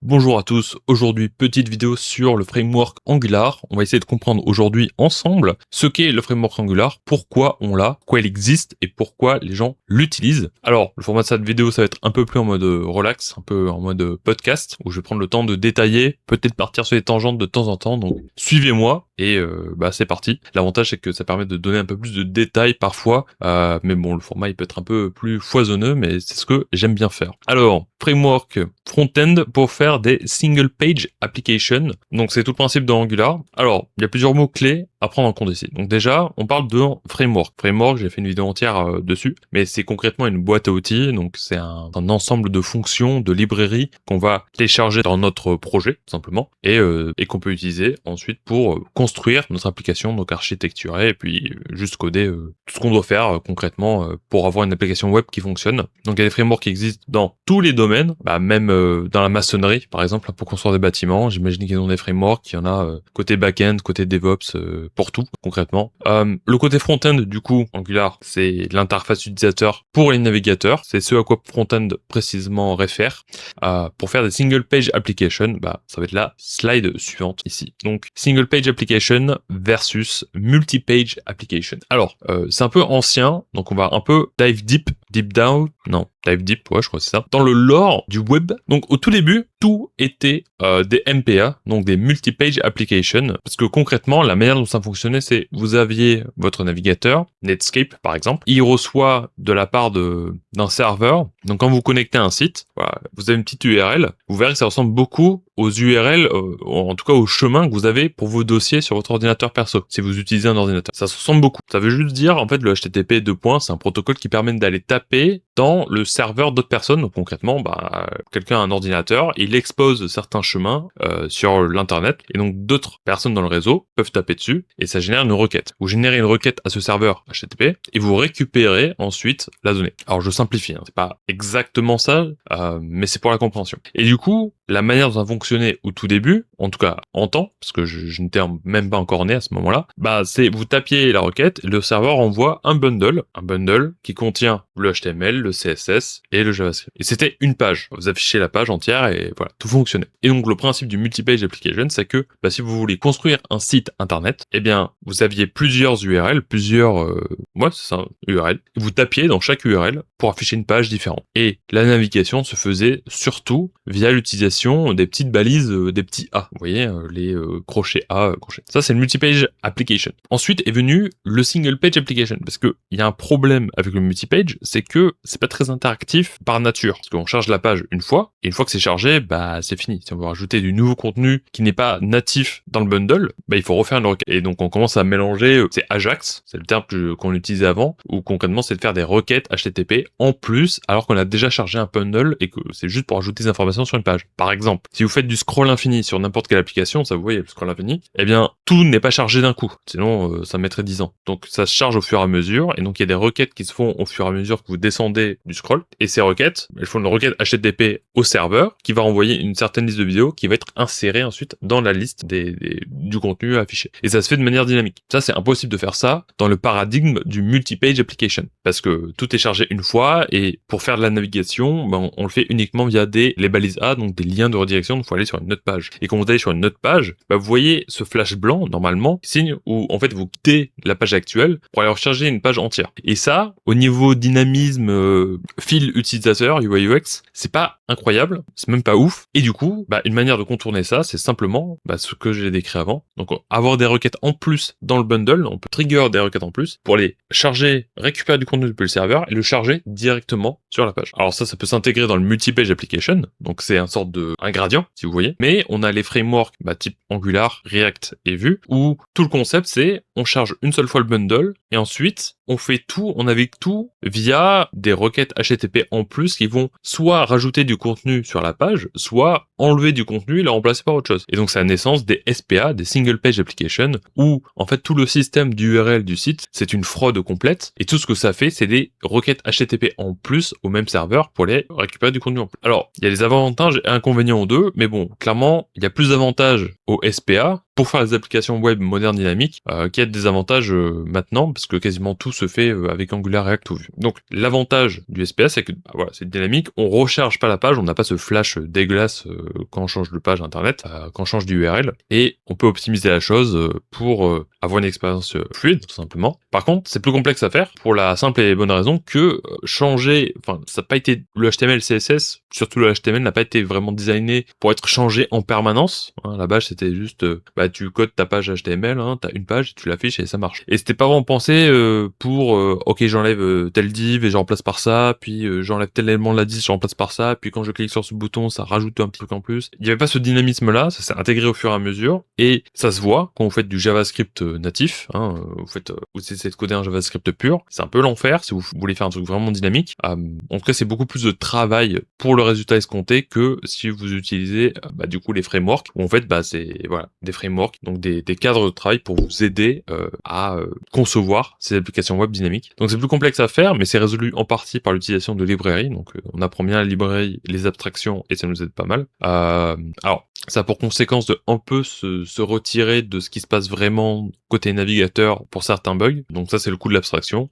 Bonjour à tous, aujourd'hui petite vidéo sur le framework Angular. On va essayer de comprendre aujourd'hui ensemble ce qu'est le framework Angular, pourquoi on l'a, pourquoi il existe et pourquoi les gens l'utilisent. Alors le format de cette vidéo ça va être un peu plus en mode relax, un peu en mode podcast, où je vais prendre le temps de détailler, peut-être partir sur les tangentes de temps en temps, donc suivez-moi et c'est parti. L'avantage c'est que ça permet de donner un peu plus de détails parfois, mais bon le format il peut être un peu plus foisonneux, mais c'est ce que j'aime bien faire. Alors, framework front-end pour faire des single page applications. Donc c'est tout le principe de Angular. Alors, il y a plusieurs mots clés à prendre en compte ici. Donc déjà, on parle de framework. Framework, j'ai fait une vidéo entière dessus, mais c'est concrètement une boîte à outils. Donc c'est un ensemble de fonctions, de librairies qu'on va télécharger dans notre projet, tout simplement, et qu'on peut utiliser ensuite pour construire notre application, donc architecturer, et puis juste coder tout ce qu'on doit faire concrètement pour avoir une application web qui fonctionne. Donc il y a des frameworks qui existent dans tous les domaines, même dans la maçonnerie, par exemple, pour construire des bâtiments. J'imagine qu'ils ont des frameworks, il y en a côté back-end, côté DevOps, pour tout, concrètement. Le côté front-end, du coup, Angular, c'est l'interface utilisateur pour les navigateurs. C'est ce à quoi front-end précisément réfère. Pour faire des single page applications, ça va être la slide suivante ici. Donc, single page application versus multi-page application. Alors, c'est un peu ancien, donc on va un peu dive deep down, ouais, je crois que c'est ça, dans le lore du web. Donc au tout début, tout était des MPA, donc des multi-page applications, parce que concrètement, la manière dont ça fonctionnait, c'est vous aviez votre navigateur, Netscape par exemple, il reçoit de la part d'un serveur, donc quand vous connectez à un site, voilà, vous avez une petite URL, vous verrez que ça ressemble beaucoup aux URL, en tout cas au chemin que vous avez pour vos dossiers sur votre ordinateur perso, si vous utilisez un ordinateur. Ça se ressemble beaucoup. Ça veut juste dire, en fait, le HTTP 2 points, c'est un protocole qui permet d'aller taper dans le serveur d'autres personnes. Donc concrètement, quelqu'un a un ordinateur, il expose certains chemins sur l'internet, et donc d'autres personnes dans le réseau peuvent taper dessus, et ça génère une requête. Vous générez une requête à ce serveur HTTP, et vous récupérez ensuite la donnée. Alors je simplifie, c'est pas exactement ça, mais c'est pour la compréhension. Et du coup, la manière dont ça fonctionnait au tout début, en tout cas en temps, parce que je n'étais même pas encore né à ce moment-là, c'est vous tapiez la requête, et le serveur envoie un bundle qui contient le HTML, le CSS et le JavaScript. Et c'était une page. Vous affichez la page entière et voilà, tout fonctionnait. Et donc le principe du multi-page application, c'est que si vous voulez construire un site internet, vous aviez plusieurs URL, URL. Vous tapiez dans chaque URL pour afficher une page différente. Et la navigation se faisait surtout via l'utilisation des petites balises, des petits A. Vous voyez, les crochets A, crochets. Ça, c'est le multi-page application. Ensuite est venu le single page application, parce que il y a un problème avec le multi-page, c'est que c'est pas très interactif par nature. Parce qu'on charge la page une fois, et une fois que c'est chargé, c'est fini. Si on veut rajouter du nouveau contenu qui n'est pas natif dans le bundle, il faut refaire une requête. Et donc on commence à mélanger, c'est Ajax, c'est le terme qu'on utilisait avant, où concrètement c'est de faire des requêtes HTTP en plus, alors qu'on a déjà chargé un bundle et que c'est juste pour ajouter des informations sur une page. Par exemple, si vous faites du scroll infini sur n'importe quelle application, ça vous voyez le scroll infini, tout n'est pas chargé d'un coup. Sinon, ça mettrait 10 ans. Donc ça se charge au fur et à mesure, et donc il y a des requêtes qui se font au fur et à mesure que vous descendez du scroll, et ces requêtes, elles font une requête HTTP au serveur, qui va renvoyer une certaine liste de vidéos, qui va être insérée ensuite dans la liste du contenu affiché. Et ça se fait de manière dynamique. Ça, c'est impossible de faire ça dans le paradigme du multi-page application, parce que tout est chargé une fois, et pour faire de la navigation, on le fait uniquement via les balises A, donc des liens de redirection, donc il faut aller sur une autre page. Et quand vous allez sur une autre page, vous voyez ce flash blanc, normalement, signe où, en fait, vous quittez la page actuelle pour aller recharger une page entière. Et ça, au niveau dynamisme, fil utilisateur, UI UX, c'est pas incroyable, c'est même pas ouf. Et du coup, une manière de contourner ça, c'est simplement ce que j'ai décrit avant. Donc, avoir des requêtes en plus dans le bundle, on peut trigger des requêtes en plus pour les charger, récupérer du contenu depuis le serveur et le charger directement sur la page. Alors ça peut s'intégrer dans le multi-page application, donc c'est un sorte de ingrédient, si vous voyez. Mais on a les frameworks type Angular, React et Vue, où tout le concept c'est on charge une seule fois le bundle et ensuite on navigue tout via des requêtes HTTP en plus qui vont soit rajouter du contenu sur la page, soit enlever du contenu et le remplacer par autre chose. Et donc c'est la naissance des SPA, des Single Page Application, où en fait tout le système d'URL du site, c'est une fraude complète, et tout ce que ça fait, c'est des requêtes HTTP en plus au même serveur pour les récupérer du contenu en plus. Alors, il y a des avantages et inconvénients aux deux, mais bon, clairement, il y a plus d'avantages au SPA pour faire des applications web modernes dynamiques, qui a des avantages maintenant, parce que quasiment tout se fait avec Angular, React ou Vue. Donc l'avantage du SPA, c'est que voilà, c'est dynamique, on recharge pas la page, on n'a pas ce flash dégueulasse quand on change de page internet, quand on change d'URL, et on peut optimiser la chose pour avoir une expérience fluide, tout simplement. Par contre, c'est plus complexe à faire pour la simple et bonne raison que changer, enfin, ça n'a pas été le HTML, CSS, surtout le HTML n'a pas été vraiment designé pour être changé en permanence. Hein, la base, c'était juste, tu codes ta page HTML, hein, t'as une page, tu l'affiches et ça marche. Et c'était pas vraiment pensé pour, ok, j'enlève tel div et je remplace par ça, puis j'enlève tel élément de la div, je remplace par ça, puis quand je clique sur ce bouton, ça rajoute un petit truc en plus. Il n'y avait pas ce dynamisme-là, ça s'est intégré au fur et à mesure, et ça se voit quand vous faites du JavaScript natif, hein, vous essayez de coder un JavaScript pur, c'est un peu l'enfer si vous voulez faire un truc vraiment dynamique. En tout cas, c'est beaucoup plus de travail pour le résultat escompté que si vous utilisez du coup les frameworks, où en fait c'est voilà, des frameworks, donc des cadres de travail pour vous aider à concevoir ces applications web dynamiques. Donc c'est plus complexe à faire, mais c'est résolu en partie par l'utilisation de librairies. Donc on apprend bien la librairie, les abstractions, et ça nous aide pas mal. Alors ça a pour conséquence de un peu se retirer de ce qui se passe vraiment côté navigateur pour certains bugs. Donc ça c'est le coup de l'abstraction,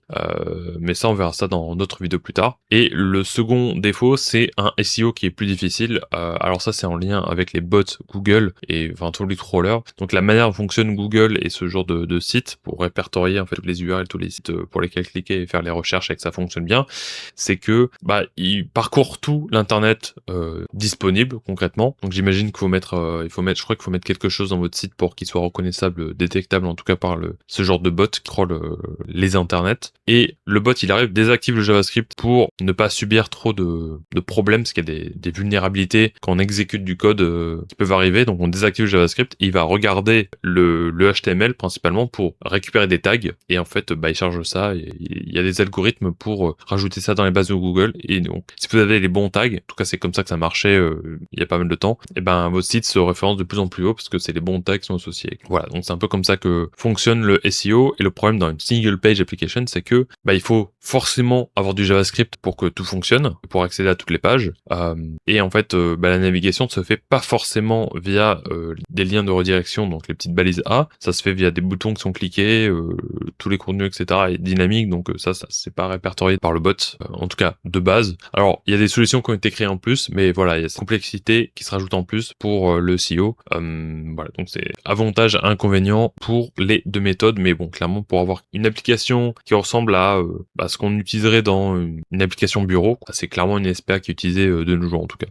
mais ça on verra ça dans d'autres vidéos plus tard. Et le second défaut, c'est un SEO qui est plus difficile. Alors ça c'est en lien avec les bots Google et enfin tous les crawlers. Donc la manière dont fonctionne Google et ce genre de site pour répertorier en fait tous les URL, tous les sites pour lesquels cliquer et faire les recherches et que ça fonctionne bien, c'est que il parcourt tout l'internet disponible concrètement. Donc j'imagine qu'il faut mettre, je crois qu'il faut mettre quelque chose dans votre site pour qu'il soit reconnaissable, détectable en tout cas par ce genre de bot qui crawl les internets. Et le bot il arrive, désactive le JavaScript pour ne pas subir trop de problèmes, parce qu'il y a des vulnérabilités quand on exécute du code qui peuvent arriver. Donc on désactive le JavaScript, il va regarder le HTML principalement pour récupérer des tags, et en fait il charge ça, et il y a des algorithmes pour rajouter ça dans les bases de Google. Et donc si vous avez les bons tags, en tout cas c'est comme ça que ça marchait il y a pas mal de temps, et votre site se référence de plus en plus haut parce que c'est les bons tags qui sont associés. Voilà, donc c'est un peu comme ça que fonctionne le SEO. Et le problème dans une single page application, c'est que il faut forcément avoir du JavaScript pour que tout fonctionne, pour accéder à toutes les pages. Et en fait, la navigation ne se fait pas forcément via des liens de redirection, donc les petites balises A. Ça se fait via des boutons qui sont cliqués, tous les contenus, etc. est dynamique, donc ça c'est pas répertorié par le bot, en tout cas de base. Alors il y a des solutions qui ont été créées en plus, mais voilà, il y a cette complexité qui se rajoute en plus pour le SEO. Voilà, donc c'est avantage, inconvénient pour les deux méthodes, mais bon, clairement pour avoir une application qui ressemble à ce qu'on utiliserait dans une application bureau, c'est clairement une SPA qui est utilisée de nos jours en tout cas.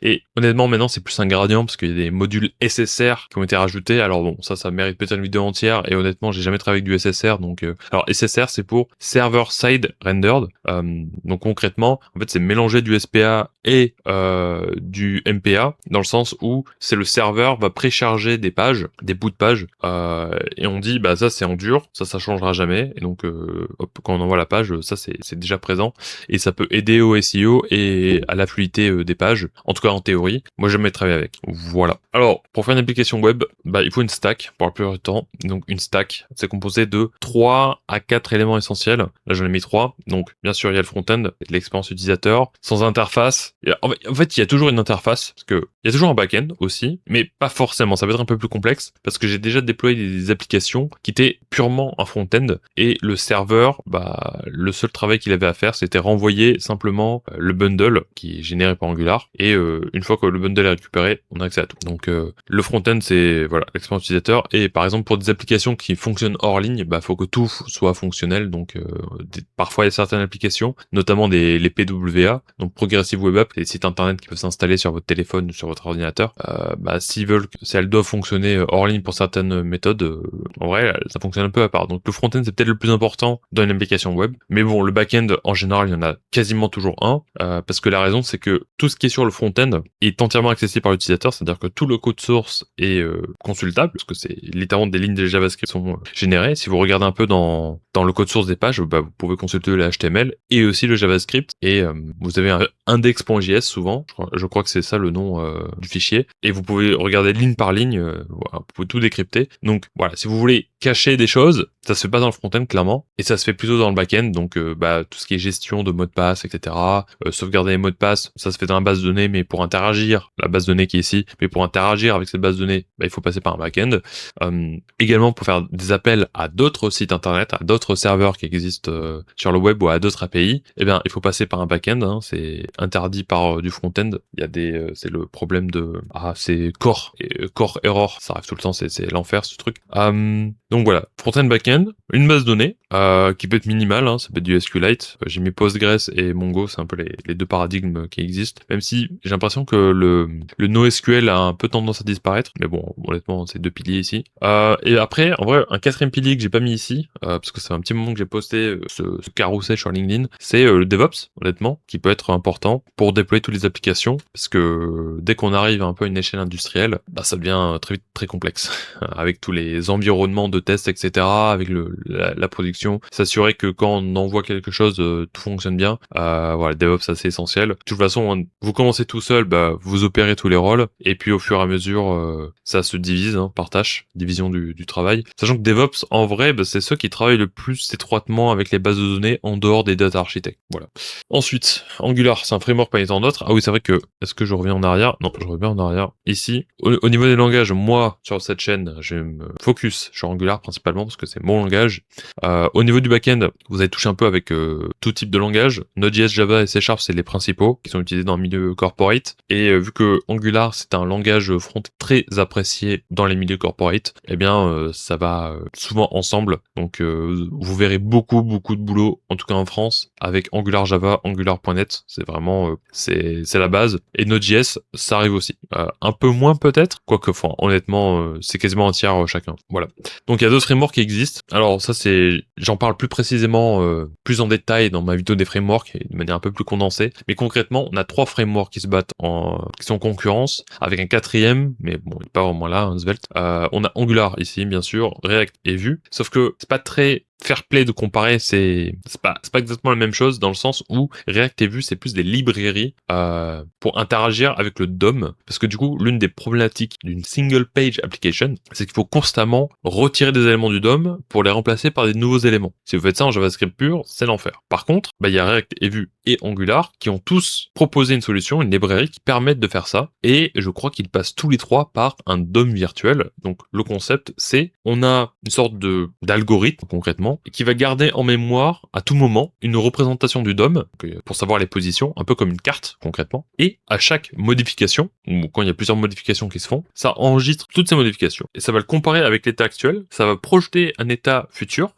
Et honnêtement maintenant c'est plus un gradient parce qu'il y a des modules SSR qui ont été rajoutés. Alors bon, ça mérite peut-être une vidéo entière, et honnêtement j'ai jamais travaillé avec du SSR, donc alors SSR c'est pour Server Side Rendered. Donc concrètement en fait c'est mélanger du SPA et du MPA, dans le sens où c'est le serveur va précharger des pages, des bouts de pages, et on dit ça c'est en dur, ça changera jamais, et donc quand on envoie la page, ça c'est déjà présent, et ça peut aider au SEO et à la fluidité des pages, en tout cas en théorie. Moi j'aime travailler avec. Voilà. Alors pour faire une application web, il faut une stack pour la plupart du temps. Donc une stack, c'est composé de 3 à 4 éléments essentiels. Là j'en ai mis 3. Donc bien sûr il y a le front-end, l'expérience utilisateur, sans interface. En fait il y a toujours une interface, parce que il y a toujours un back-end aussi, mais pas forcément. Ça va être un peu plus complexe, parce que j'ai déjà déployé des applications qui étaient purement un front-end, et le serveur, le seul travail qu'il avait à faire, c'était renvoyer simplement le bundle qui est généré par Angular, et une fois que le bundle est récupéré, on a accès à tout. Donc le front-end, c'est voilà l'expérience utilisateur, et par exemple pour des applications qui fonctionnent hors ligne, faut que tout soit fonctionnel. Donc parfois il y a certaines applications, notamment les PWA, donc Progressive Web App, les sites internet qui peuvent s'installer sur votre téléphone ou sur votre ordinateur. Si elles doivent fonctionner hors ligne pour certaines méthodes, en vrai ça fonctionne un peu à part. Donc le front-end c'est peut-être le plus important dans une application web, mais bon, le back-end en général il y en a quasiment toujours un, parce que la raison c'est que tout ce qui est sur le front-end est entièrement accessible par l'utilisateur, c'est-à-dire que tout le code source est consultable, parce que c'est littéralement des lignes de JavaScript qui sont générées. Si vous regardez un peu dans le code source des pages, vous pouvez consulter le HTML et aussi le JavaScript, et vous avez un index.js souvent, je crois que c'est ça le nom du fichier, et vous pouvez regarder ligne par ligne, vous pouvez tout décrypter. Donc voilà, si vous voulez voulez cacher des choses, ça se fait pas dans le front-end clairement, et ça se fait plutôt dans le back-end, donc tout ce qui est gestion de mots de passe, etc. Sauvegarder les mots de passe, ça se fait dans la base de données, mais pour interagir, la base de données qui est ici, mais pour interagir avec cette base de données, il faut passer par un back-end. Également pour faire des appels à d'autres sites internet, à d'autres serveurs qui existent sur le web ou à d'autres API, il faut passer par un back-end, hein, c'est interdit par du front-end. Il y a c'est le problème de c'est core error, ça arrive tout le temps, c'est l'enfer ce truc. Donc voilà, front-end, back-end, une base de données qui peut être minimale, hein, ça peut être du SQLite. J'ai mis Postgres et Mongo, c'est un peu les deux paradigmes qui existent. Même si j'ai l'impression que le NoSQL a un peu tendance à disparaître, mais bon, honnêtement, c'est deux piliers ici. Et après, en vrai, un quatrième pilier que j'ai pas mis ici, parce que ça fait un petit moment que j'ai posté ce carrousel sur LinkedIn, c'est le DevOps, honnêtement, qui peut être important pour déployer toutes les applications, parce que dès qu'on arrive un peu à une échelle industrielle, ça devient très vite très complexe, avec tous les environnements de tests, etc., avec la production, s'assurer que quand on envoie quelque chose, tout fonctionne bien. Voilà, DevOps, c'est assez essentiel. De toute façon, vous commencez tout seul, vous opérez tous les rôles, et puis au fur et à mesure, ça se divise par tâche, division du travail. Sachant que DevOps, en vrai, c'est ceux qui travaillent le plus étroitement avec les bases de données en dehors des data architectes. Voilà. Ensuite, Angular, c'est un framework parmi tant d'autres. Ah oui, c'est vrai que, est-ce que je reviens en arrière? Non, je reviens en arrière. Ici, au niveau des langages, moi, sur cette chaîne, je vais me focus sur Angular principalement parce que c'est mon langage. Au niveau du back-end, vous avez touché un peu avec tout type de langage. Node.js, Java et C#, c'est les principaux qui sont utilisés dans le milieu corporate. Et vu que Angular, c'est un langage front très apprécié dans les milieux corporate, ça va souvent ensemble. Donc, vous verrez beaucoup de boulot, en tout cas en France, avec Angular Java, Angular.net. C'est vraiment, c'est la base. Et Node.js, ça arrive aussi. Un peu moins peut-être, quoique, honnêtement, c'est quasiment un tiers chacun. Voilà. Donc il y a d'autres frameworks qui existent. Alors ça j'en parle plus précisément, plus en détail dans ma vidéo des frameworks, et de manière un peu plus condensée. Mais concrètement, on a 3 frameworks qui se battent qui sont en concurrence, avec un 4e, mais bon, il n'est pas vraiment là, Svelte. On a Angular ici, bien sûr, React et Vue. Sauf que c'est pas très fair play de comparer, c'est pas exactement la même chose dans le sens où React et Vue c'est plus des librairies pour interagir avec le DOM, parce que du coup l'une des problématiques d'une single page application, c'est qu'il faut constamment retirer des éléments du DOM pour les remplacer par des nouveaux éléments. Si vous faites ça en JavaScript pur, c'est l'enfer. Par contre, il y a React et Vue et Angular qui ont tous proposé une solution, une librairie qui permettent de faire ça, et je crois qu'ils passent tous les 3 par un DOM virtuel. Donc le concept c'est, on a une sorte d'algorithme concrètement qui va garder en mémoire à tout moment une représentation du DOM pour savoir les positions, un peu comme une carte concrètement. Et à chaque modification, ou quand il y a plusieurs modifications qui se font, ça enregistre toutes ces modifications et ça va le comparer avec l'état actuel. Ça va projeter un état futur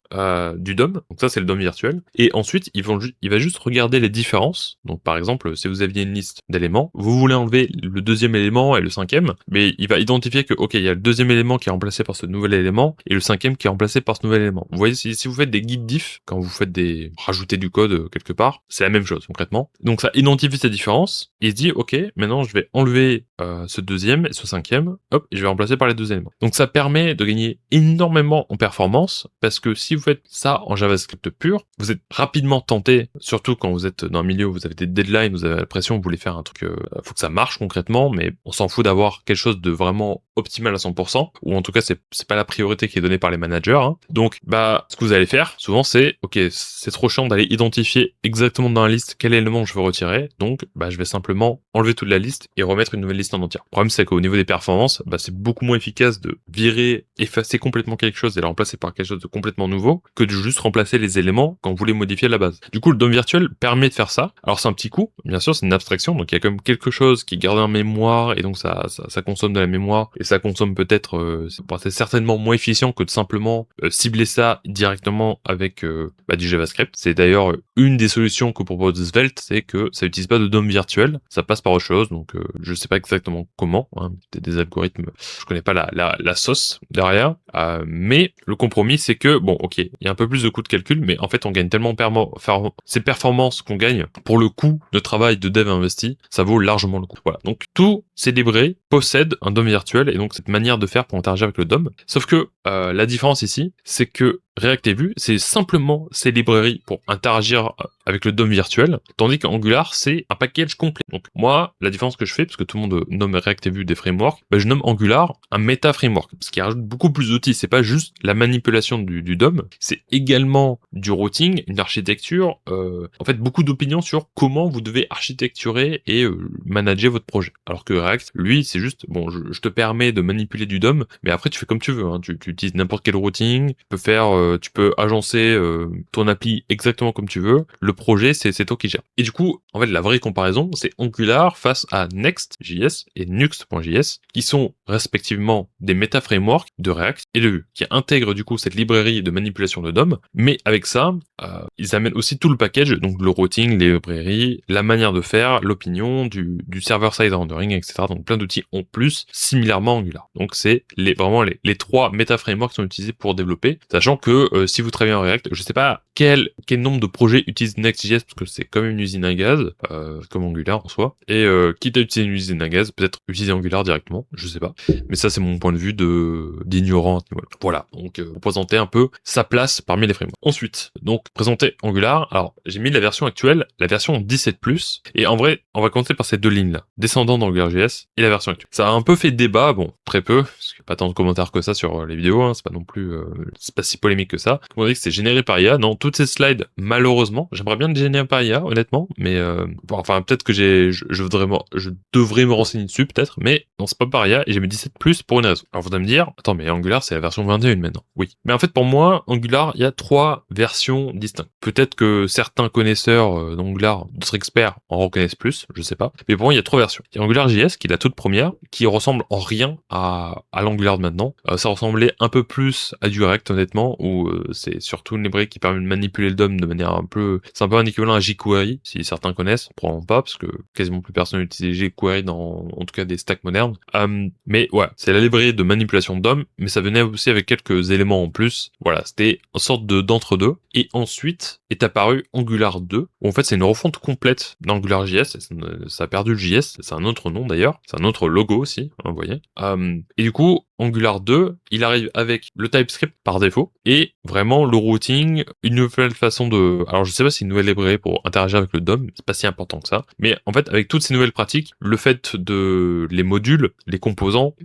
du DOM. Donc ça c'est le DOM virtuel. Et ensuite il va juste regarder les différences. Donc par exemple, si vous aviez une liste d'éléments, vous voulez enlever le 2e élément et le 5e, mais il va identifier que ok, il y a le 2e élément qui est remplacé par ce nouvel élément et le 5e qui est remplacé par ce nouvel élément. Vous voyez, si vous faites des guides diff, quand vous faites rajouter du code quelque part, c'est la même chose concrètement. Donc ça identifie ces différences et se dit ok, maintenant je vais enlever ce 2e et ce 5e, hop, et je vais remplacer par les 2 éléments. Donc ça permet de gagner énormément en performance, parce que si vous faites ça en JavaScript pur, vous êtes rapidement tenté, surtout quand vous êtes dans un milieu où vous avez des deadlines, vous avez l'impression que vous voulez faire un truc, faut que ça marche concrètement, mais on s'en fout d'avoir quelque chose de vraiment optimal à 100%, ou en tout cas c'est pas la priorité qui est donnée par les managers. Donc ce que vous allez faire souvent c'est ok, c'est trop chiant d'aller identifier exactement dans la liste quel élément je veux retirer, donc je vais simplement enlever toute la liste et remettre une nouvelle liste en entière. Le problème c'est qu'au niveau des performances, c'est beaucoup moins efficace de virer, effacer complètement quelque chose et le remplacer par quelque chose de complètement nouveau que de juste remplacer les éléments quand vous voulez modifier la base. Du coup le DOM virtuel permet de faire ça. Alors c'est un petit coup, bien sûr c'est une abstraction, donc il y a quand même quelque chose qui est gardé en mémoire et donc ça consomme de la mémoire et ça consomme peut-être, c'est certainement moins efficient que de simplement cibler ça directement avec du JavaScript. C'est d'ailleurs une des solutions que propose Svelte, c'est que ça n'utilise pas de DOM virtuel, ça passe par autre chose, donc je sais pas exactement comment, peut-être des algorithmes, je connais pas la sauce derrière, mais le compromis c'est que, bon ok, il y a un peu plus de coûts de calcul, mais en fait on gagne tellement ces performances qu'on gagne pour le coût de travail de dev investi, ça vaut largement le coup. Voilà, donc tous ces librairies possèdent un DOM virtuel et donc cette manière de faire pour interagir avec le DOM, sauf que la différence ici, c'est que React et Vue, c'est simplement ces librairies pour interagir avec le DOM virtuel, tandis qu'Angular, c'est un package complet. Donc moi, la différence que je fais, parce que tout le monde nomme React et Vue des frameworks, je nomme Angular un méta-framework, ce qui rajoute beaucoup plus d'outils. C'est pas juste la manipulation du DOM, c'est également du routing, une architecture, en fait beaucoup d'opinions sur comment vous devez architecturer et manager votre projet. Alors que React, lui, c'est juste, bon, je te permets de manipuler du DOM, mais après tu fais comme tu veux, hein. Tu utilises n'importe quel routing, tu peux agencer ton appli exactement comme tu veux. Le projet, c'est toi qui gères. Et du coup, en fait, la vraie comparaison, c'est Angular face à Next.js et Nuxt.js, qui sont respectivement des méta-frameworks de React et de Vue, qui intègrent du coup cette librairie de manipulation de DOM, mais avec ça, ils amènent aussi tout le package, donc le routing, les librairies, la manière de faire, l'opinion, du server-side rendering, etc. Donc plein d'outils en plus, similairement à Angular. Donc c'est vraiment les trois méta-frameworks qui sont utilisés pour développer, sachant que si vous travaillez en React, je sais pas quel nombre de projets utilisent Next.js, parce que c'est comme une usine à gaz, comme Angular en soi, et quitte à utiliser une usine à gaz, peut-être utiliser Angular directement, je sais pas, mais ça c'est mon point de vue d'ignorant à ce niveau-là. Voilà, donc pour présenter un peu sa place parmi les frameworks. Ensuite, donc présenter Angular, alors j'ai mis la version actuelle, la version 17+, et en vrai, on va commencer par ces deux lignes-là, descendant d'Angular.js et la version actuelle. Ça a un peu fait débat, bon, très peu, parce qu'il n'y a pas tant de commentaires que ça sur les vidéos, hein, c'est pas non plus, c'est pas si polémique que ça. On dit que c'est généré par IA, non, toutes ces slides, malheureusement, j'aimerais bien le générer par IA, honnêtement, mais bon, enfin peut-être que je devrais me renseigner dessus peut-être, mais non, c'est pas par IA, et j'ai mis 17+ pour une raison. Alors vous allez me dire, attends, mais Angular c'est la version 21 maintenant. Oui, mais en fait pour moi, Angular, il y a 3 versions distinctes. Peut-être que certains connaisseurs d'Angular, d'autres experts en reconnaissent plus, je sais pas, mais pour moi il y a 3 versions. Il y a AngularJS qui est la toute première, qui ressemble en rien à l'Angular de maintenant. Ça ressemblait un peu plus à du React honnêtement, où c'est surtout une librairie qui permet de manipuler le DOM de manière c'est un peu un équivalent à jQuery, si certains connaissent, probablement pas, parce que quasiment plus personne n'utilise jQuery dans, en tout cas, des stacks modernes. Mais ouais, c'est la librairie de manipulation de DOM, mais ça venait aussi avec quelques éléments en plus. Voilà, c'était une sorte d'entre-deux. Et ensuite est apparu Angular 2, où en fait c'est une refonte complète d'AngularJS, ça a perdu le JS, c'est un autre nom d'ailleurs, c'est un autre logo aussi, hein, vous voyez. Et du coup, Angular 2, il arrive avec le TypeScript par défaut, et vraiment le routing, une nouvelle façon de... Alors je sais pas si c'est une nouvelle librairie pour interagir avec le DOM, c'est pas si important que ça, mais en fait avec toutes ces nouvelles pratiques, le fait de les modules, les composants,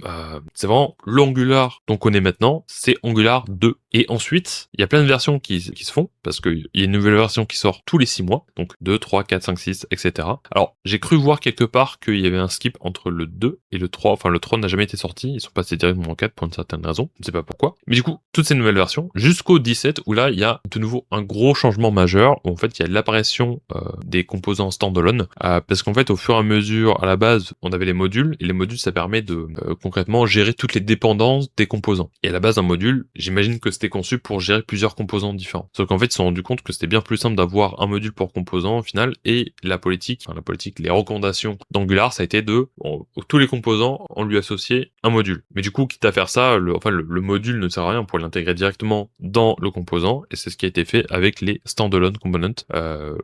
c'est vraiment l'Angular qu'on connaît maintenant, c'est Angular 2. Et ensuite, il y a plein de versions qui se font, parce qu'il y a une nouvelle version qui sort tous les 6 mois, donc 2, 3, 4, 5, 6, etc. Alors, j'ai cru voir quelque part qu'il y avait un skip entre le 2 et le 3, enfin le 3 n'a jamais été sorti, ils sont passés directement en 4 pour une certaine raison, je ne sais pas pourquoi. Mais du coup, toutes ces nouvelles versions, jusqu'au 17, où là, il y a de nouveau un gros changement majeur, où en fait, il y a l'apparition des composants standalone, parce qu'en fait, au fur et à mesure, à la base, on avait les modules, et les modules, ça permet de concrètement gérer toutes les dépendances des composants. Et à la base, un module, j'imagine que c'était conçu pour gérer plusieurs composants différents. Sauf qu'en fait, ils se sont rendus compte que c'était bien plus simple d'avoir un module pour composant au final, et les recommandations d'Angular, ça a été tous les composants, on lui associait un module. Mais du coup, quitte à faire ça, le module ne sert à rien pour l'intégrer directement dans le composant, et c'est ce qui a été fait avec les standalone components,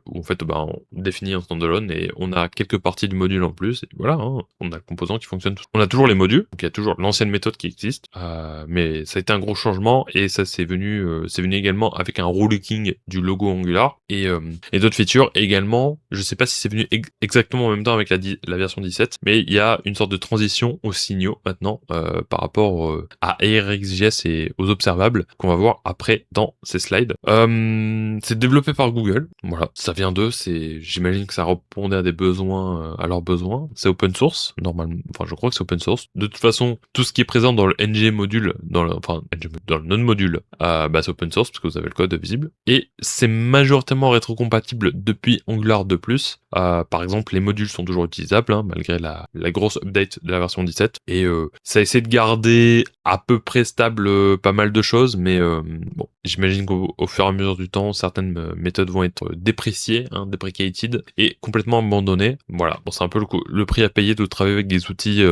où en fait, on définit un standalone et on a quelques parties du module en plus, et voilà, hein, on a le composant qui fonctionne. On a toujours les modules, donc il y a toujours l'ancienne méthode qui existe, mais ça a été un gros changement, et ça c'est venu également avec un relooking du logo Angular, et d'autres features également. Je sais pas si c'est venu exactement en même temps avec la version 17, mais il y a une sorte de transition aux signaux maintenant par rapport à ARxJS et aux observables qu'on va voir après dans ces slides. C'est développé par Google, voilà, ça vient d'eux, j'imagine que ça répondait à des besoins, à leurs besoins. C'est open source, normalement, enfin je crois que c'est open source. De toute façon, tout ce qui est présent dans le ng module, dans le node module, c'est open source parce que vous avez le code visible. Et c'est majoritairement rétrocompatible depuis Angular 2+. Par exemple, les modules sont toujours utilisables, hein, malgré la grosse update de la version 17. Et ça essaie de garder à peu près stable pas mal de choses, mais bon, j'imagine qu'au fur et à mesure du temps, certaines méthodes vont être dépréciées, hein, deprecated, et complètement abandonnées. Voilà, bon, c'est un peu le prix à payer de travailler avec des outils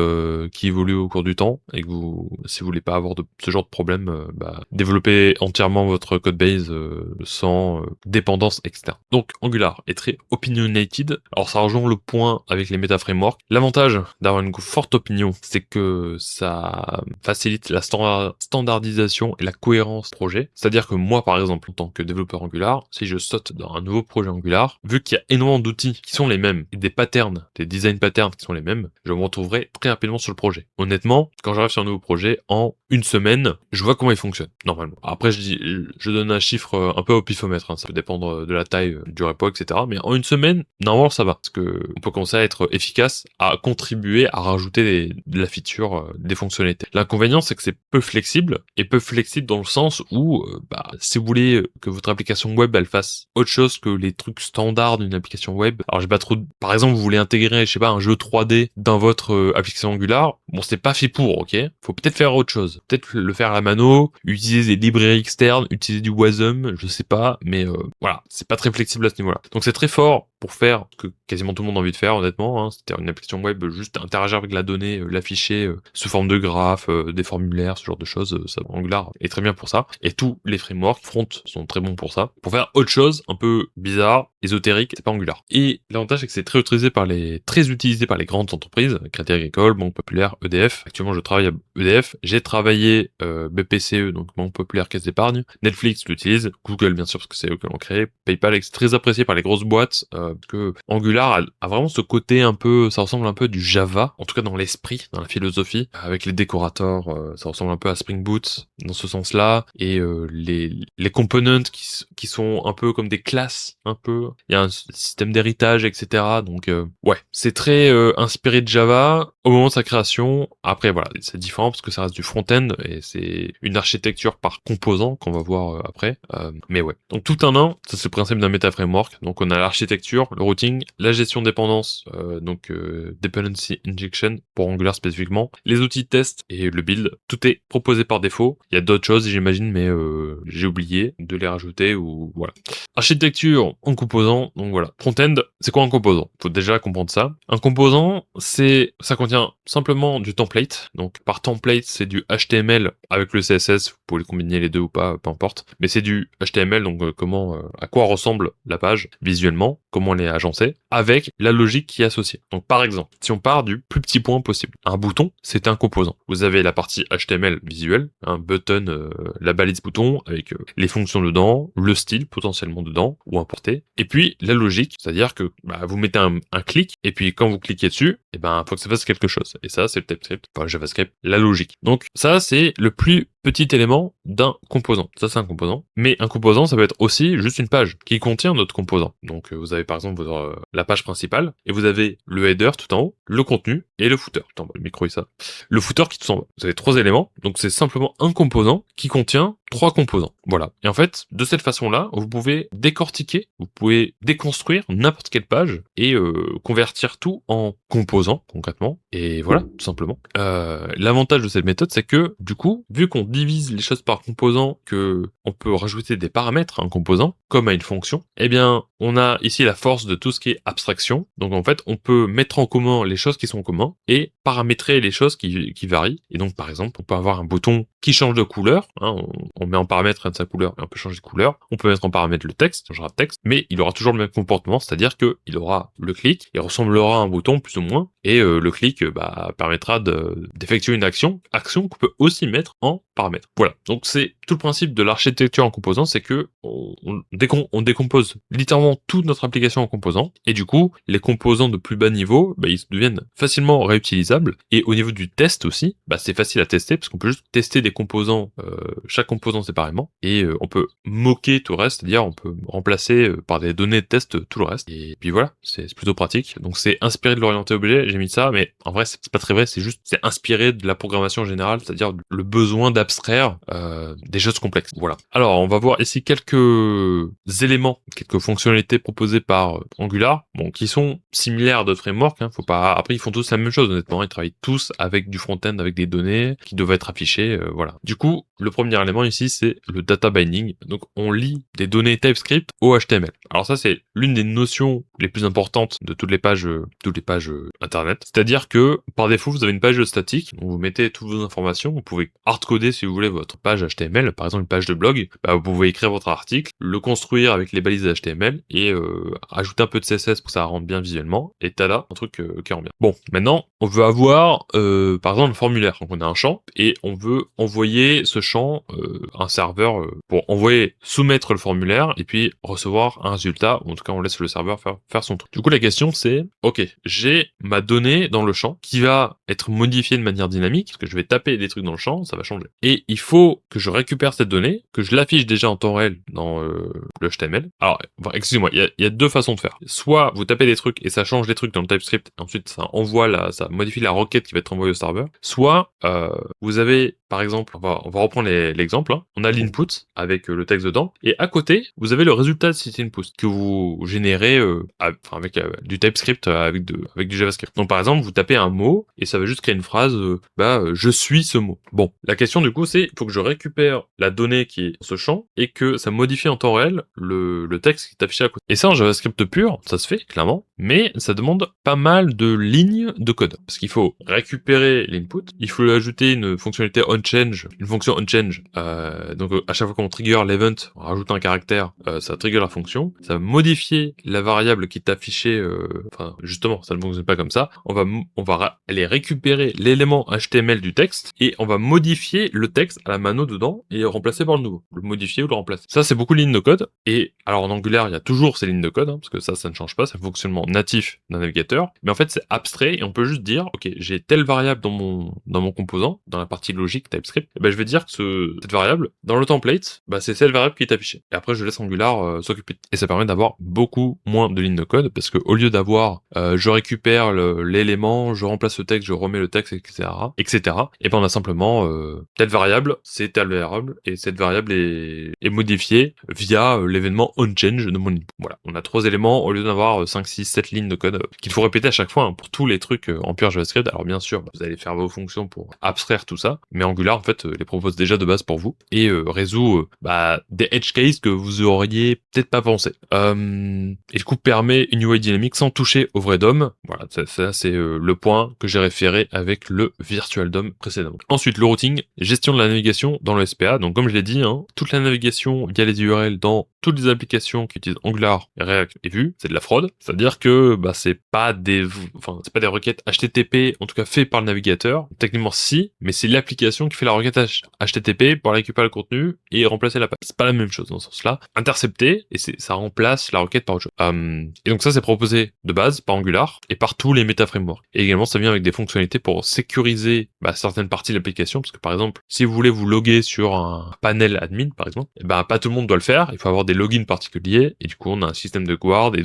qui évoluent au cours du temps, et que si vous voulez pas avoir ce genre de problème, développez entièrement votre codebase sans dépendance externe. Donc Angular est très opinionated. Alors ça rejoint le point avec les méta frameworks. L'avantage d'avoir une forte opinion, c'est que ça ça facilite la standardisation et la cohérence projet. C'est-à-dire que moi, par exemple, en tant que développeur Angular, si je saute dans un nouveau projet Angular, vu qu'il y a énormément d'outils qui sont les mêmes, et des patterns, des design patterns qui sont les mêmes, je me retrouverai très rapidement sur le projet. Honnêtement, quand j'arrive sur un nouveau projet, en une semaine, je vois comment il fonctionne, normalement. Après, je donne un chiffre un peu au pifomètre, hein, ça peut dépendre de la taille du repo, etc. Mais en une semaine, normalement, ça va. Parce que on peut commencer à être efficace, à contribuer, à rajouter de la feature, des fonctionnalités. L'inconvénient, c'est que c'est peu flexible, et peu flexible dans le sens où, si vous voulez que votre application web, elle fasse autre chose que les trucs standards d'une application web. Alors, j'ai pas trop, par exemple, vous voulez intégrer, je sais pas, un jeu 3D dans votre application Angular. Bon, c'est pas fait pour, ok? Faut peut-être faire autre chose. Peut-être le faire à la mano, utiliser des librairies externes, utiliser du Wasm, je sais pas, mais voilà, c'est pas très flexible à ce niveau-là. Donc c'est très fort pour faire ce que quasiment tout le monde a envie de faire, honnêtement, hein. C'est-à-dire une application web, juste interagir avec la donnée, l'afficher sous forme de graphes, des formulaires, ce genre de choses. Ça, Angular est très bien pour ça. Et tous les frameworks front sont très bons pour ça. Pour faire autre chose, un peu bizarre, ésotérique, c'est pas Angular. Et l'avantage, c'est que c'est très utilisé par les grandes entreprises, Crédit Agricole, Banque Populaire, EDF. Actuellement, je travaille à EDF. J'ai travaillé BPCE, donc Banque Populaire, Caisse d'Épargne. Netflix l'utilise. Google, bien sûr, parce que c'est eux qui l'ont créé. PayPal est très apprécié par les grosses boîtes, parce que Angular a vraiment ce côté un peu, ça ressemble un peu du Java, en tout cas dans l'esprit, dans la philosophie, avec les décorateurs, ça ressemble un peu à Spring Boot dans ce sens-là, et les components qui sont un peu comme des classes, un peu. Il y a un système d'héritage, etc. Donc ouais, c'est très inspiré de Java au moment de sa création. Après voilà, c'est différent parce que ça reste du front-end et c'est une architecture par composant qu'on va voir après. Mais ouais. Donc tout un an, ça c'est le principe d'un meta framework. Donc on a l'architecture, le routing, la gestion de dépendance, dependency injection pour Angular spécifiquement, les outils de test et le build. Tout est proposé par défaut. Il y a d'autres choses j'imagine, mais j'ai oublié de les rajouter ou voilà. Architecture en composant, donc voilà. Front-end, c'est quoi un composant? Faut déjà comprendre ça. Un composant, ça contient simplement du template. Donc par template, c'est du HTML avec le CSS. Vous pouvez combiner les deux ou pas, peu importe. Mais c'est du HTML, donc à quoi ressemble la page visuellement, comment elle est agencée, avec la logique qui est associée. Donc par exemple, si on part du plus petit point possible, un bouton, c'est un composant. Vous avez la partie HTML visuelle, un button, la balise bouton avec les fonctions dedans, le style potentiellement dedans ou importé, et puis la logique, c'est-à-dire que vous mettez un clic et puis quand vous cliquez dessus, faut que ça fasse quelque chose. Et ça, c'est le TypeScript, enfin JavaScript, la logique. Donc ça, c'est le plus petit élément d'un composant. Ça, c'est un composant. Mais un composant, ça peut être aussi juste une page qui contient notre composant. Donc, vous avez par exemple la page principale et vous avez le header tout en haut, le contenu et le footer. Attends, le micro est ça. Le footer qui tout en bas. Vous avez 3 éléments. Donc, c'est simplement un composant qui contient 3 composants. Voilà. Et en fait, de cette façon-là, vous pouvez décortiquer, vous pouvez déconstruire n'importe quelle page et convertir tout en composants, concrètement. Et voilà, tout simplement. L'avantage de cette méthode, c'est que, du coup, vu qu'on divise les choses par composants, que on peut rajouter des paramètres à un composant, comme à une fonction, eh bien, on a ici la force de tout ce qui est abstraction. Donc, en fait, on peut mettre en commun les choses qui sont en commun et paramétrer les choses qui varient. Et donc, par exemple, on peut avoir un bouton qui change de couleur, hein, on met en paramètre un de sa couleur et on peut changer de couleur. On peut mettre en paramètre le texte, changera de texte, mais il aura toujours le même comportement, c'est-à-dire que il aura le clic, il ressemblera à un bouton plus ou moins, et le clic permettra d'effectuer une action qu'on peut aussi mettre en paramètre. Voilà. Donc c'est tout le principe de l'architecture en composants, c'est que on décompose littéralement toute notre application en composants, et du coup les composants de plus bas niveau, ils deviennent facilement réutilisables. Et au niveau du test aussi, c'est facile à tester parce qu'on peut juste tester des composants, chaque composant séparément, et on peut moquer tout le reste, c'est-à-dire on peut remplacer par des données de test tout le reste. Et puis voilà, c'est plutôt pratique. Donc c'est inspiré de l'orienté objet, j'ai mis ça, mais en vrai c'est pas très vrai, c'est inspiré de la programmation générale, c'est-à-dire le besoin d'abstraire des choses complexes. Voilà. Alors on va voir ici quelques éléments, quelques fonctionnalités proposées par Angular, qui sont similaires à d'autres frameworks, hein. Faut pas. Après ils font tous la même chose honnêtement, ils travaillent tous avec du front-end, avec des données qui doivent être affichées, voilà. Du coup, le premier élément ici c'est le data binding. Donc on lit des données TypeScript au HTML. Alors ça c'est l'une des notions les plus importantes de toutes les pages internet. C'est-à-dire que par défaut vous avez une page statique, donc vous mettez toutes vos informations, vous pouvez hardcoder si vous voulez votre page HTML, par exemple une page de blog, bah, vous pouvez écrire votre article, le construire avec les balises HTML et ajouter un peu de CSS pour que ça rentre bien visuellement, et tada, un truc qui rend bien. Bon, maintenant, on veut avoir, par exemple, un formulaire. Donc on a un champ, et on veut envoyer ce champ à un serveur pour envoyer, soumettre le formulaire, et puis recevoir un résultat, ou en tout cas on laisse le serveur faire son truc. Du coup la question c'est, ok, j'ai ma donnée dans le champ qui va être modifiée de manière dynamique, parce que je vais taper des trucs dans le champ, ça va changer. Et il faut que je récupère cette donnée, que je l'affiche déjà en temps réel dans le HTML. Alors, excusez-moi, il y a deux façons de faire. Soit vous tapez des trucs et ça change des trucs dans le TypeScript, et ensuite ça modifie la requête qui va être envoyée au serveur. Soit vous avez, par exemple, on va reprendre l'exemple, hein. On a l'input avec le texte dedans, et à côté, vous avez le résultat de cet input que vous générez avec du TypeScript avec du JavaScript. Donc par exemple, vous tapez un mot, et ça va juste créer une phrase, je suis ce mot. Bon, la question du coup c'est, il faut que je récupère la donnée qui est dans ce champ, et que ça modifie en temps réel le texte qui est affiché à côté. Et ça en JavaScript pur, ça se fait, clairement, mais ça demande pas mal de lignes de code. Parce qu'il faut récupérer l'input, il faut lui ajouter une fonctionnalité onChange, une fonction onChange. Donc à chaque fois qu'on trigger l'event, on rajoute un caractère, ça trigger la fonction, ça va modifier la variable qui est affichée, justement, ça ne fonctionne pas comme ça. On va aller récupérer l'élément HTML du texte, et on va modifier le texte à la mano dedans, et remplacer par le nouveau. Le modifier ou le remplacer. Ça, c'est beaucoup de lignes de code, et alors en Angular, il y a toujours ces lignes de code, hein, parce que ça ne change pas, c'est le fonctionnement natif d'un navigateur, mais en fait, c'est abstrait, et on peut juste dire, ok, j'ai telle variable dans mon composant, dans la partie logique TypeScript, et ben je vais dire que cette variable, dans le template, c'est cette variable qui est affichée. Et après, je laisse Angular s'occuper. Et ça permet d'avoir beaucoup moins de lignes de code, parce que au lieu d'avoir, je récupère l'élément, je remplace le texte, je remets le texte, etc., et ben on a simplement telle variable, c'est telle variable, et cette variable est modifiée via l'événement onChange de mon input. Voilà, on a 3 éléments au lieu d'avoir 5, 6, 7 lignes de code qu'il faut répéter à chaque fois, hein, pour tous les trucs en pur JavaScript. Alors bien sûr, vous allez faire vos fonctions pour abstraire tout ça, mais Angular en fait les propose déjà de base pour vous, et résout des edge cases que vous auriez peut-être pas pensé. Et du coup permet une UI dynamique sans toucher au vrai DOM. Voilà, ça c'est le point que j'ai référé avec le Virtual DOM précédemment. Ensuite, le routing, gestion de la navigation dans le SPA. Donc comme je l'ai dit, hein, toute la navigation via les URL dans toutes les applications qui utilisent Angular, React et Vue, c'est de la fraude. C'est-à-dire que c'est pas des requêtes HTTP, en tout cas fait par le navigateur. Techniquement si, mais c'est l'application qui fait la requête HTTP pour récupérer le contenu et remplacer la page. C'est pas la même chose dans ce sens-là. Intercepter, et ça remplace la requête par autre chose. Et donc ça c'est proposé de base par Angular et par tous les méta-frameworks. Et également ça vient avec des fonctionnalités pour sécuriser certaines parties de l'application, parce que par exemple, si vous voulez vous loguer sur un panel admin par exemple, pas tout le monde doit le faire, il faut avoir des logins particuliers, et du coup on a un système de guard et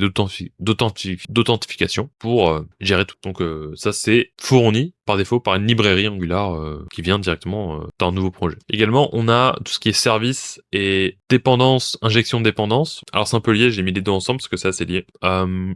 d'authentification pour gérer tout. Donc ça c'est fourni par défaut par une librairie Angular qui vient directement d'un nouveau projet. Également, on a tout ce qui est service et dépendance, injection de dépendance. Alors c'est un peu lié, j'ai mis les deux ensemble parce que c'est assez lié.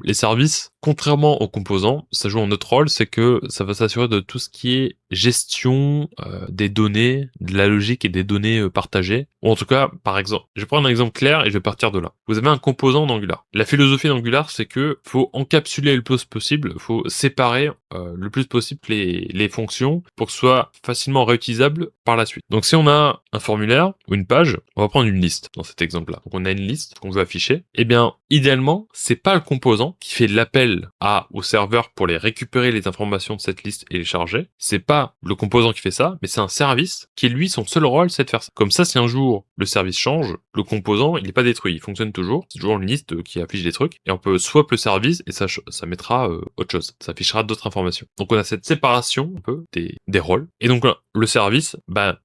Les services, contrairement aux composants, ça joue un autre rôle, c'est que ça va s'assurer de tout ce qui est gestion des données, de la logique et des données partagées. Ou en tout cas, par exemple, je vais prendre un exemple clair et je vais partir de là. Vous avez un composant d'Angular. La philosophie d'Angular, c'est que faut encapsuler le plus possible, faut séparer le plus possible les fonctions pour que ce soit facilement réutilisable par la suite. Donc si on a un formulaire ou une page, on va prendre une liste dans cet exemple-là. Donc on a une liste qu'on veut afficher. Eh bien, idéalement, c'est pas le composant qui fait l'appel au serveur pour les récupérer les informations de cette liste et les charger. C'est pas le composant qui fait ça, mais c'est un service qui, lui, son seul rôle, c'est de faire ça. Comme ça, si un jour le service change, le composant, il n'est pas détruit, il fonctionne toujours. C'est toujours une liste qui affiche des trucs, et on peut swap le service et ça mettra autre chose. Ça affichera d'autres informations. Donc on a cette séparation un peu des rôles. Et donc le service,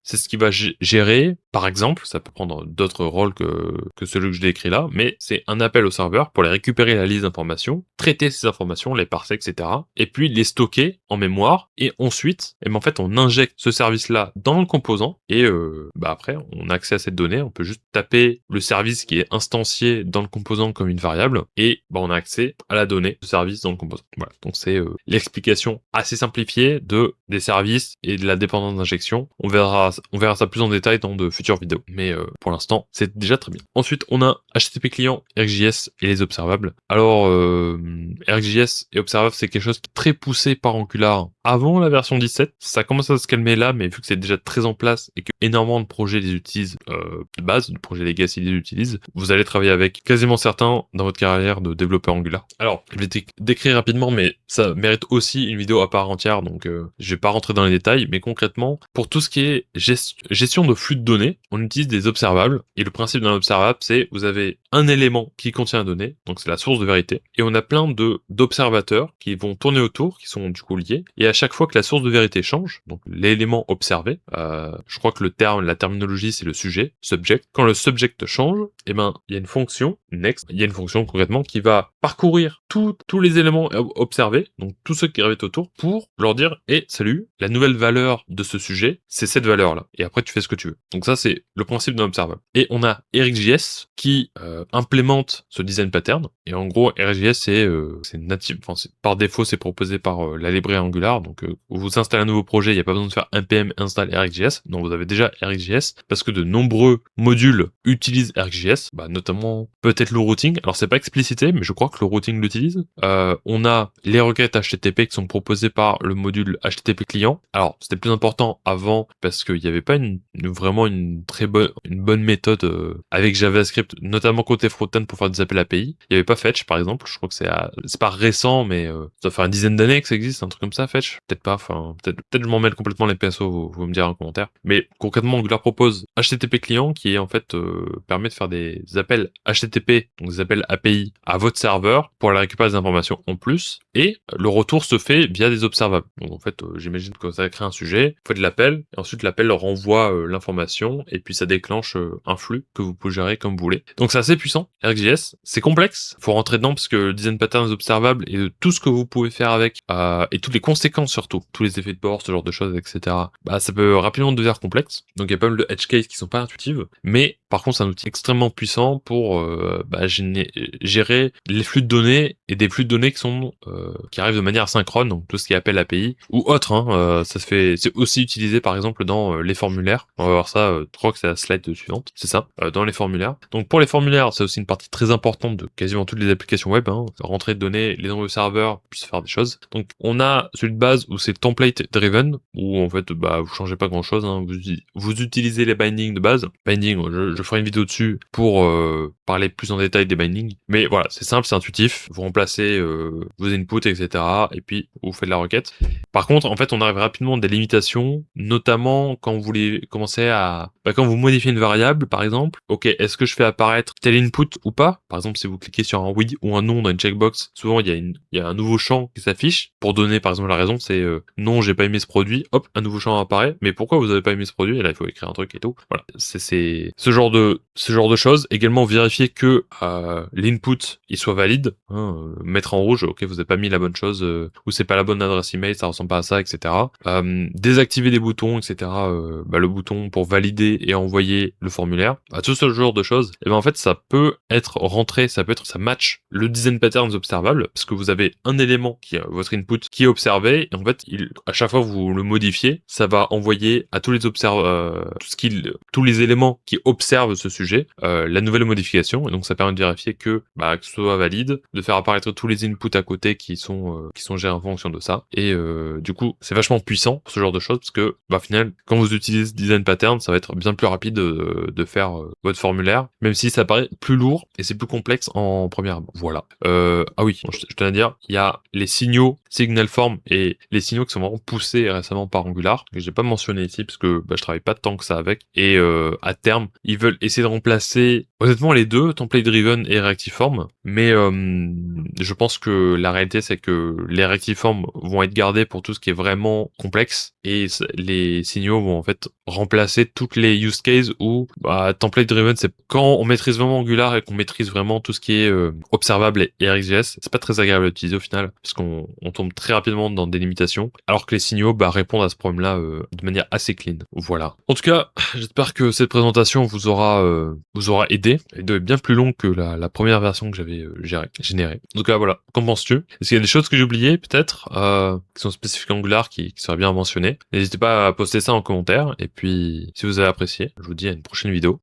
c'est ce qui va gérer, par exemple, ça peut prendre d'autres rôles que celui que je décris là, mais c'est un appel au serveur pour les récupérer la liste d'informations, traiter ces informations, les parser, etc. Et puis les stocker en mémoire, et ensuite, en fait, on injecte ce service-là dans le composant, et après, on a accès à cette donnée, on peut juste taper le service qui est instancié dans le composant comme une variable, et on a accès à la donnée de service dans le composant. Voilà, donc c'est l'explication assez simplifiée des services et de la dépendance d'injection. On verra ça plus en détail dans de futurs future vidéo. Mais pour l'instant, c'est déjà très bien. Ensuite, on a HTTP client, RxJS et les observables. Alors, RxJS et observables, c'est quelque chose qui est très poussé par Angular avant la version 17. Ça commence à se calmer là, mais vu que c'est déjà très en place et que énormément de projets les utilisent de base, de projets legacy les utilisent, vous allez travailler avec quasiment certains dans votre carrière de développeur Angular. Alors, je vais décrire rapidement, mais ça mérite aussi une vidéo à part entière, donc je vais pas rentrer dans les détails, mais concrètement, pour tout ce qui est gestion de flux de données, on utilise des observables, et le principe d'un observable, c'est vous avez un élément qui contient la donnée, donc c'est la source de vérité, et on a plein d'observateurs qui vont tourner autour, qui sont du coup liés, et à chaque fois que la source de vérité change, donc l'élément observé, je crois que la terminologie c'est le sujet, subject, quand le subject change, eh ben il y a une fonction, next, il y a une fonction concrètement qui va parcourir tous les éléments observés, donc tous ceux qui gravitent autour, pour leur dire salut, la nouvelle valeur de ce sujet, c'est cette valeur-là. Et après, tu fais ce que tu veux. Donc ça, c'est le principe d'un observable. Et on a RxJS qui implémente ce design pattern. Et en gros, RxJS, c'est natif. Enfin, par défaut, c'est proposé par la librairie Angular. Donc, vous installez un nouveau projet, il n'y a pas besoin de faire npm install RxJS. Donc, vous avez déjà RxJS parce que de nombreux modules utilisent RxJS, notamment peut-être le routing. Alors, c'est pas explicité, mais je crois que le routing l'utilise. On a les requêtes HTTP qui sont proposées par le module HTTP client. Alors, c'était plus important avant parce qu'il n'y avait pas vraiment une bonne méthode avec JavaScript, notamment côté front-end pour faire des appels API. Il n'y avait pas Fetch, par exemple. Je crois que c'est pas récent, mais ça doit faire une dizaine d'années que ça existe, un truc comme ça, Fetch. Peut-être pas, enfin, peut-être je m'en mêle complètement les PSO, vous me direz en commentaire. Mais concrètement, Angular propose HTTP client qui est en fait permet de faire des appels HTTP, donc des appels API à votre serveur pour aller récupérer des informations en plus, et le retour se fait via des observables. Donc en fait, j'imagine que ça crée un sujet, vous faites de l'appel, et ensuite l'appel leur renvoie l'information, et puis ça déclenche un flux que vous pouvez gérer comme vous voulez. Donc c'est assez puissant, RxJS, c'est complexe, faut rentrer dedans parce que le design pattern des observables et de tout ce que vous pouvez faire avec, et toutes les conséquences surtout, tous les effets de bord, ce genre de choses, etc. Ça peut rapidement devenir complexe, donc il y a pas mal de edge cases qui sont pas intuitives, mais par contre c'est un outil extrêmement puissant pour gérer les flux de données et des flux de données qui arrivent de manière asynchrone, donc tout ce qui est appel API ou autre. C'est aussi utilisé par exemple dans les formulaires. On va voir ça, je crois que c'est la slide suivante, c'est ça, dans les formulaires. Donc pour les formulaires, c'est aussi une partie très importante de quasiment toutes les applications web. Rentrer de données, les nouveaux serveurs puissent faire des choses. Donc on a celui de base où c'est template driven, où en fait vous changez pas grand chose. Vous utilisez les bindings de base. Binding, je ferai une vidéo dessus pour parler plus en détail des bindings. Mais voilà, c'est simple, c'est intuitif. Vous remplacez vos inputs, etc. Et puis vous faites la requête. Par contre, en fait, on arrive rapidement à des limitations, notamment quand vous voulez commencer à... quand vous modifiez une variable, par exemple, ok, est-ce que je fais apparaître tel input ou pas? Par exemple, si vous cliquez sur un oui ou un non dans une checkbox, souvent il y a un nouveau champ qui s'affiche pour donner, par exemple, la raison, c'est non, j'ai pas aimé ce produit, hop, un nouveau champ apparaît, mais pourquoi vous avez pas aimé ce produit? Et là, il faut écrire un truc et tout. Voilà, c'est ce genre de choses. Également, vérifier que l'input, il soit valide, mettre en rouge, ok, vous avez pas mis la bonne chose, ou c'est pas la bonne adresse email, ça ressemble pas à ça, etc. Désactiver des boutons, etc. Le bouton pour valider et envoyer le formulaire, tout ce genre de choses. Et en fait, ça peut être rentré, ça match le design pattern observable, parce que vous avez un élément qui est votre input qui est observé, et en fait, à chaque fois que vous le modifiez, ça va envoyer à tous les éléments qui observent ce sujet, la nouvelle modification, et donc ça permet de vérifier que ce soit valide, de faire apparaître tous les inputs à côté qui sont gérés en fonction de ça, et du coup c'est vachement puissant pour ce genre de choses, parce que au final, quand vous utilisez ce design pattern, ça va être bien plus rapide de faire votre formulaire, même si ça paraît plus lourd et c'est plus complexe en première abord. Voilà. Oui, je tenais à dire, il y a les signaux signal form et les signaux qui sont vraiment poussés récemment par Angular, que j'ai pas mentionné ici parce que je travaille pas tant que ça avec, et à terme ils veulent essayer de remplacer honnêtement les deux, template driven et reactive form, mais je pense que la réalité c'est que les reactive form vont être gardés pour tout ce qui est vraiment complexe, et les signaux vont en fait remplacer toutes les use cases où template driven, c'est quand on maîtrise vraiment Angular et qu'on maîtrise vraiment tout ce qui est observable et RxJS, c'est pas très agréable à utiliser au final parce qu'on tombe très rapidement dans des limitations, alors que les signaux répondent à ce problème-là de manière assez clean. Voilà. En tout cas, j'espère que cette présentation vous aura aidé, et de bien plus long que la première version que j'avais générée. En tout cas, voilà. Qu'en penses-tu? Est-ce qu'il y a des choses que j'ai oubliées peut-être qui sont spécifiques à Angular qui seraient bien mentionnées? N'hésitez pas à poster ça en commentaire, et puis si vous avez apprécié apprécié. Je vous dis à une prochaine vidéo.